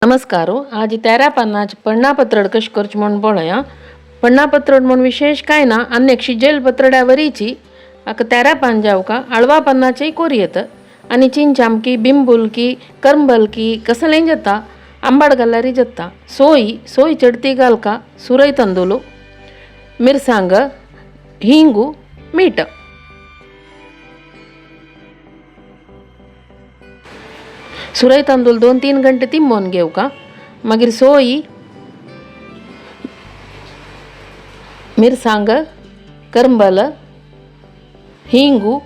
नमस्कारो आज तेरा पानाच पन्ना पत्रड कशी करची म्हणून पळया. पन्ना पत्रड म्हणून विशेष काय ना, अनेक शिजेल पत्रड्यावरीची आक तेरा पान जाव का अळवा पानाची कोरी येतं आणि चिंचामकी बिंबुलकी करंबलकी कसलें जता आंबाड गल्लारी जत्ता सोई चडती घाल का सुरई तंदूलू मिरसांग हिंगू मीठ सुरई तांदूळ 2-3 घंटे तिंबोन घेऊ का. मागीर सोई मिरसांग करंबल हिंगू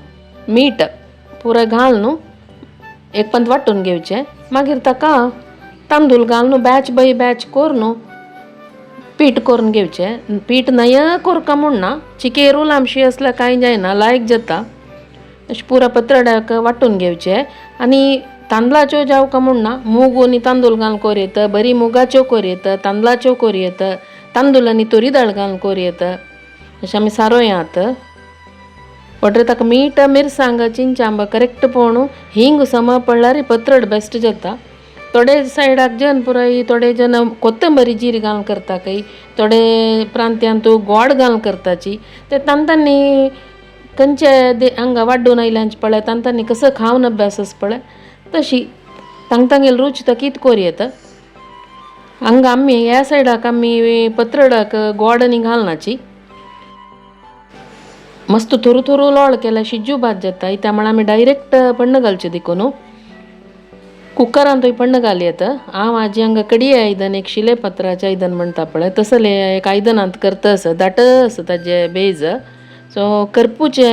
मीठ पुरा घालून एक पंत वाटून घेवचे. मागीर ताका तांदूळ घालून बॅच बाय बॅच करून पीठ करून घेवचे. पीठ नय कोरका म्हूण ना, चिकेरूल आमशी असल्या कांय जायना, लायक जाता अशें पुरा पत्रड्याक वाटून घेवचे. आणि तांदळाच्यो जाव का म्हूण ना, मूग आनी तांदूळ घालून कोर येतं, बरी मुगाच्यो कोर येतं, तांदळाच्यो कोर येतं, तांदूळ आनी तुरी दाळ घालून कोर येतं. अशें आमी सारोयात. वॉटर ताका मीठ मिरसांग चिंचांब करेक्ट पळोवन हिंग सम पडल्यार पत्रड बेस्ट जाता. थोडे सायडाक जन पुराय थोडे जन कोथंबरी जीर घालून करता काही, थोडे प्रांत्यान तूं गोड घालून करताची. ते तांतांनी खंयचे हांगा वाडून आयल्यांचे पळय, तांतांनी कसं खावन अभ्यास आसा पळय तशी तांगेली रुच तकीत कोर येता. हांगा आमी ह्या सायडाक आमी पत्रडाक गोड आनी घालनाची. मस्त थोरू थोरू लोळ केल्यार शिजू भात जाता. त्या म्हण आमी डायरेक्ट पण्ण घालचे देखून कुकरान थंय पण्ण घाली येता. हांव आजी हांगा कडी आयदन एक शिले पत्राचें आयदन म्हणटा पळय तसले एक आयदनांत करता आसा, दाट आसा ताजे बेज, सो करपूचे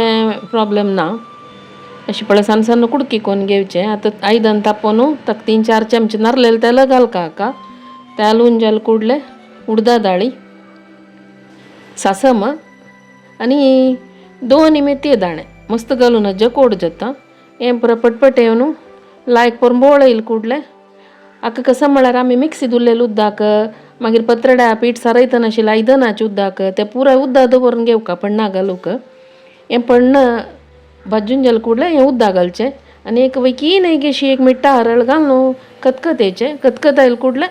प्रॉब्लेम ना. अशें पळय सन्न सन्न कुडकी कोन्न घेवचें. आतां आयदन तापोवन ताका 3-4 चमचे नारलेलें तेल घाल का. तेल जाल कुडले उडदा दाळी सासम आनी 2 मेथये दाणे मस्त घालून अज्ज कोड जाता. हें पुरो पटपट येवन लायक परून बोळ येयले कुडले हाका कसं म्हळ्यार आमी मिक्सी धुल्लेले उदकाक मागीर पत्रड्या पीठ सारयतना आशिल्लें आयदनाचें उदकाक तें पुराय उदक दवरून घेवका पण्णा घालूंक. हें पण्ण भाजून जालें कुडलें हें उदक घालचें आनी एक वयकीन एक मिठ्ठा हरळ घालून खतखतायचें. खतखत आयले कुडलें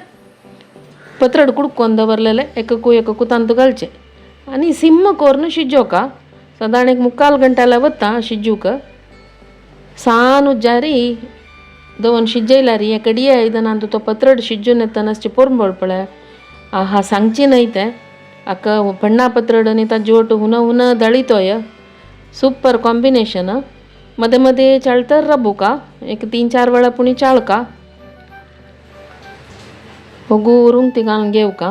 पत्रड कुडकोन दवरलेलें एककू तांतू घालचें आनी सिम्म करून शिजोवका. सादारण एक 3/4 घंटा वता शिजूक. सान उज्जारी दवन शिजयल्यार हें कडी आयदनांत तो पत्रड शिजून येतना पोरंबळ पळय आहा सांगची न्हय तें. हाका पण्णा पत्रड आनी ताजे जोट हुन दळितोय सूपर कॉम्बिनेशन. मदे मदे चळतर रबू का एक 3-4 वेळा पुणी चाळका होगूरूंक ती घालून घेवका.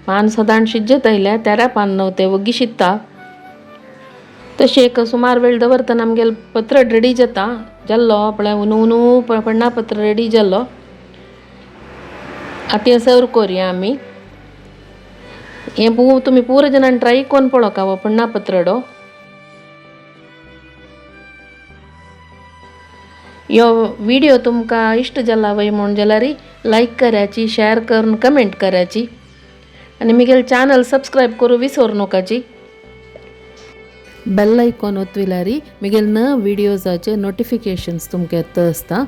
पान सादारण शिजत आयल्या तेरा पान नव्हते वग्गी शिजता. तशें एक सुमार वेळ दवरतना आमगेलो पत्रड रेडी जाता. जाल्लो पळय उनू पण्णा पत्र रेडी जाल्लो. आतां सर्व करुया आमी. हें तुमी पूर जणांनी ट्राय कोन्न पळोवका हो पण्णा पत्रडो. ह्यो व्हिडिओ तुमकां इश्ट जाला वय म्हूण जाल्यार लायक कराची, शेअर करून कमेंट कराची आनी म्हगेलें चॅनल सबस्क्रायब करूं विसरू नकाची. बेल आयकॉन ओतविल्यार म्हगेले न व्हिडिओजाचे नोटिफिकेशन्स तुमकां येता आसता.